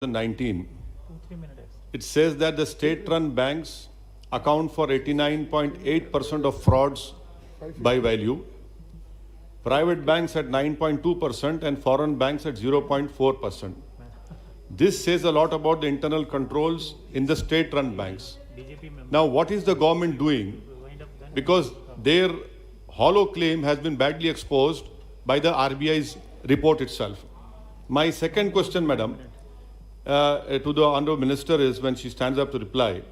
2019, it says that the state-run banks account for 89.8% of frauds by value, private banks at 9.2% and foreign banks at 0.4%. This says a lot about the internal controls in the state-run banks. Now, what is the government doing? Because their hollow claim has been badly exposed by the RBI's report itself. My second question, Madam, to the Honourable Minister is, when she stands up to reply,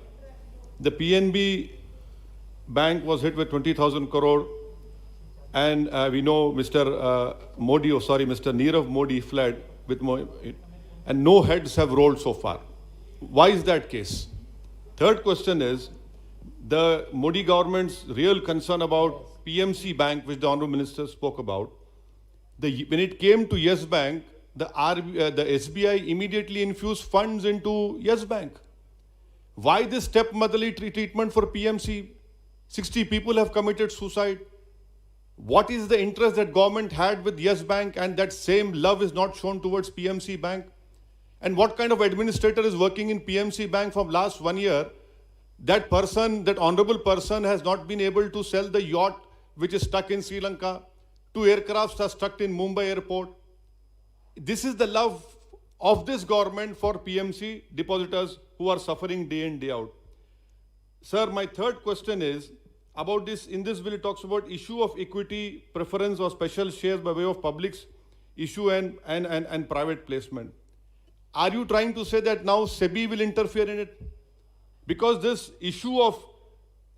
the PNB bank was hit with 20,000 crore, and we know Mr. Mr. Nirav Modi fled with more, and no heads have rolled so far. Why is that case? Third question is, the Modi government's real concern about PMC Bank, which the Honourable Minister spoke about, when it came to Yes Bank, the SBI immediately infused funds into Yes Bank. Why this stepmotherly treatment for PMC? 60 people have committed suicide. What is the interest that government had with Yes Bank, and that same love is not shown towards PMC Bank? And what kind of administrator is working in PMC Bank from last 1 year? That person, that honorable person, has not been able to sell the yacht which is stuck in Sri Lanka. 2 aircrafts are stuck in Mumbai airport. This is the love of this government for PMC depositors who are suffering day in, day out. Sir, my third question is about this. In this bill, it talks about issue of equity, preference or special shares by way of public's issue and private placement. Are you trying to say that now SEBI will interfere in it? Because this issue of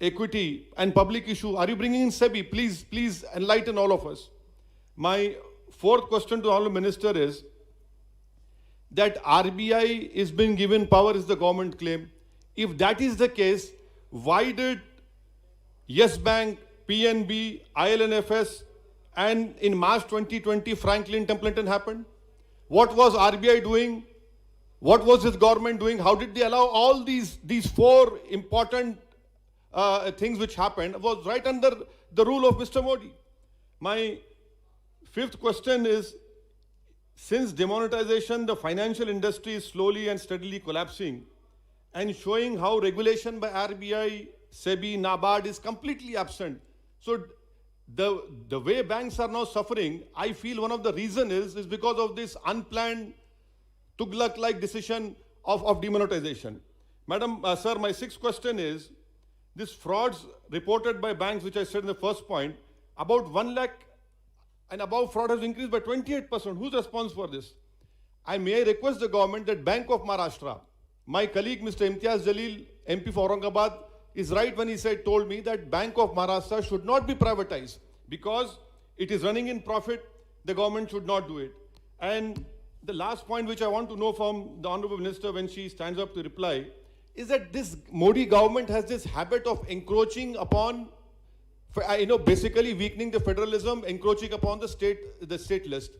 equity and public issue, are you bringing in SEBI? Please enlighten all of us. My fourth question to the Honourable Minister is that RBI is being given power, is the government claim. If that is the case, why did Yes Bank, PNB, IL&FS, and in March 2020, Franklin Templeton happened? What was RBI doing? What was this government doing? How did they allow all these four important things which happened? Was right under the rule of Mr. Modi. My fifth question is, since demonetization, the financial industry is slowly and steadily collapsing and showing how regulation by RBI, SEBI, NABARD is completely absent. So the way banks are now suffering, I feel one of the reasons is because of this unplanned Tughlaq-like decision of demonetization. Madam, sir, my sixth question is, this frauds reported by banks, which I said in the first point, about 1 lakh and above fraud has increased by 28%. Who's responsible for this? May I request the government that Bank of Maharashtra, my colleague Mr. Imtiaz Jalil, MP for Aurangabad, is right when he told me that Bank of Maharashtra should not be privatized because it is running in profit. The government should not do it. And the last point which I want to know from the Honourable Minister when she stands up to reply is that this Modi government has this habit of encroaching upon, basically weakening the federalism, encroaching upon the state list.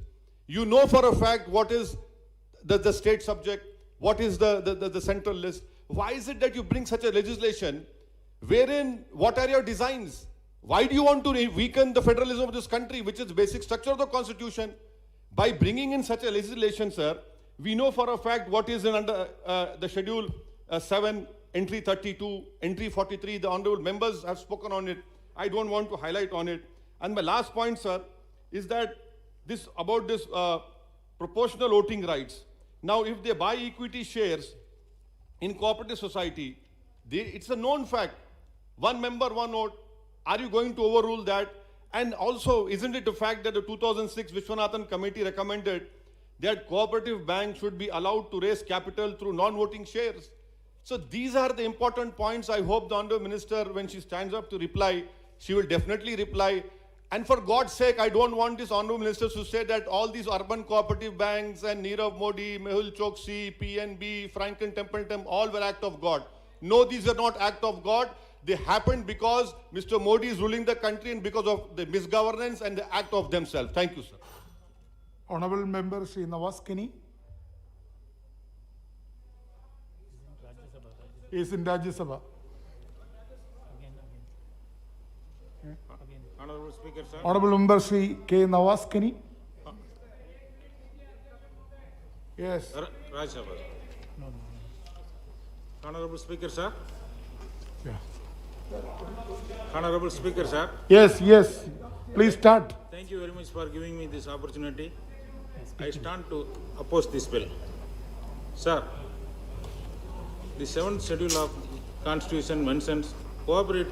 You know for a fact what is the state subject, what is the central list. Why is it that you bring such a legislation wherein, what are your designs? Why do you want to weaken the federalism of this country, which is the basic structure of the constitution? By bringing in such a legislation, sir, we know for a fact what is under the Schedule 7, Entry 32, Entry 43. The honourable members have spoken on it. I don't want to highlight on it. And my last point, sir, is that about this proportional voting rights. Now, if they buy equity shares in cooperative society, it's a known fact. 1 member, 1 vote. Are you going to overrule that? And also, isn't it a fact that the 2006 Vishwanathan Committee recommended that cooperative banks should be allowed to raise capital through non-voting shares? So these are the important points. I hope the Honourable Minister, when she stands up to reply, she will definitely reply. And for God's sake, I don't want this Honourable Minister to say that all these urban cooperative banks and Nirav Modi, Mehul Choksi, PNB, Franklin Templeton, all were act of God. No, these are not act of God. They happened because Mr. Modi is ruling the country and because of the misgovernance and the act of themselves. Thank you, sir. Honourable Member Sri Nawaz Kini is in Rajya Sabha. Honourable Speaker, sir. Honourable Member Sri K. Nawaz Kini. Yes. Rajya Sabha. Honorable Speaker, sir. Yeah. Honorable Speaker, sir. Yes, please start. Thank you very much for giving me this opportunity. I stand to oppose this bill. Sir, the 7th schedule of Constitution mentions cooperative